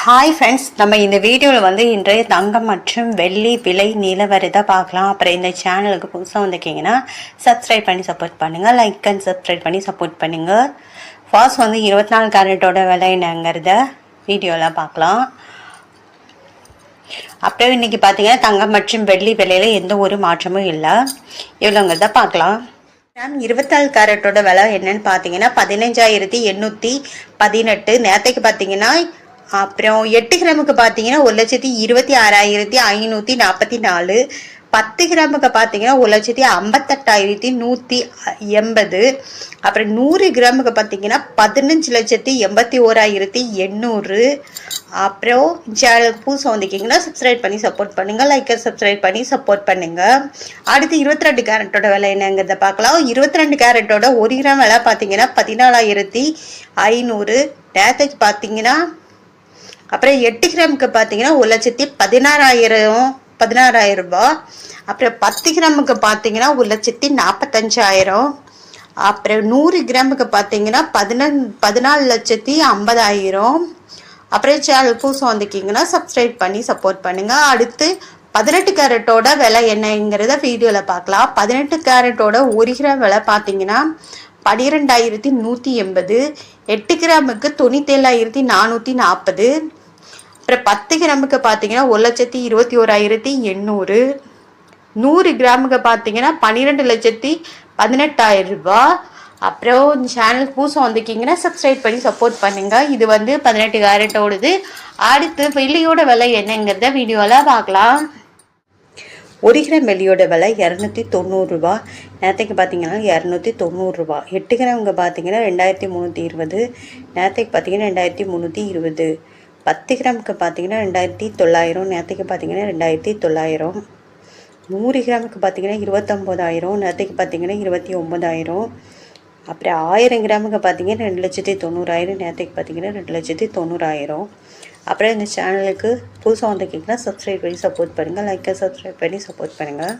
Hi friends, நம்ம இந்த வீடியோவில் வந்து இன்றைய தங்கம் மற்றும் வெள்ளி விலை நிலவரத்தை பார்க்கலாம். அப்புறம் இந்த சேனலுக்கு புதுசாக வந்திருக்கீங்கன்னா சப்ஸ்கிரைப் பண்ணி சப்போர்ட் பண்ணுங்கள், லைக் அண்ட் சப்ஸ்கிரைப் பண்ணி சப்போர்ட் பண்ணுங்கள். ஃபர்ஸ்ட் வந்து 24 கேரட்டோட விலை என்னங்கிறத வீடியோவில் பார்க்கலாம். அப்புறம் இன்றைக்கி பார்த்தீங்கன்னா தங்கம் மற்றும் வெள்ளி விலையில் எந்த ஒரு மாற்றமும் இல்லை. எவ்வளோங்கிறத பார்க்கலாம். 24 கேரட்டோட விலை என்னன்னு பார்த்தீங்கன்னா 15,818. நேரத்தைக்கு பார்த்தீங்கன்னா அப்புறம் 8 கிராமுக்கு பார்த்தீங்கன்னா 1,26,544. 10 கிராமுக்கு பார்த்தீங்கன்னா 1,58,180. அப்புறம் 100 கிராமுக்கு பார்த்தீங்கன்னா 15,81,800. அப்புறம் சேனலுக்கு புதுசாக வந்திருக்கீங்கன்னா சப்ஸ்கிரைப் பண்ணி சப்போர்ட் பண்ணுங்கள், லைக்கை சப்ஸ்கிரைப் பண்ணி சப்போர்ட் பண்ணுங்கள். அடுத்து 22 கேரட்டோட விலை என்னங்கிறத பார்க்கலாம். 22 கேரட்டோட 1 கிராம் விலை பார்த்தீங்கன்னா 14,500. நேரத்துக்கு பார்த்தீங்கன்னா அப்புறம் 8 கிராமுக்கு பார்த்தீங்கன்னா 1,16,000 ரூபாய். அப்புறம் 10 கிராமுக்கு பார்த்தீங்கன்னா 1,45,000. அப்புறம் 100 கிராமுக்கு பார்த்தீங்கன்னா 14,50,000. அப்புறம் சேனல் புதுசாக வந்திருக்கீங்கன்னா சப்ஸ்கிரைப் பண்ணி சப்போர்ட் பண்ணுங்கள். அடுத்து 18 கேரட்டோட விலை என்னங்கிறத வீடியோவில் பார்க்கலாம். 18 கேரட்டோட 1 கிராம் விலை பார்த்தீங்கன்னா 12,180. 8 கிராமுக்கு 97,440. அப்புறம் 10 கிராமுக்கு பார்த்தீங்கன்னா 1,21,800. 100 கிராமுக்கு பார்த்தீங்கன்னா 12,18,000 ரூபாய். அப்புறம் சேனலுக்கு புதுசாக வந்திருக்கீங்கன்னா சப்ஸ்கிரைப் பண்ணி சப்போர்ட் பண்ணுங்கள். இது வந்து 18 கேரட்டோடது. அடுத்து வெள்ளியோட விலை என்னங்கிறத வீடியோவில் பார்க்கலாம். 1 கிராம் வெள்ளியோட விலை 290 ரூபா. நேரத்துக்கு பார்த்தீங்கன்னா 290 ரூபா. 8 கிராமுக்கு பார்த்தீங்கன்னா 2,320. நேரத்துக்கு பார்த்தீங்கன்னா 2,320. 10 கிராமுக்கு பார்த்தீங்கன்னா 2,900. நேரத்துக்கு பார்த்தீங்கன்னா 2,900. 100 கிராமுக்கு பார்த்தீங்கன்னா 29,000. நேரத்துக்கு பார்த்தீங்கன்னா 29,000. அப்புறம் 1000 கிராமுக்கு பார்த்தீங்கன்னா 2,90,000. நேரத்துக்கு பார்த்தீங்கன்னா 2,90,000. அப்புறம் இந்த சேனலுக்கு புதுசாக வந்திருக்கீங்கன்னா சப்ஸ்கிரைப் பண்ணி சப்போர்ட் பண்ணுங்கள், லைக்கை சப்ஸ்கிரைப் பண்ணி சப்போர்ட் பண்ணுங்கள்.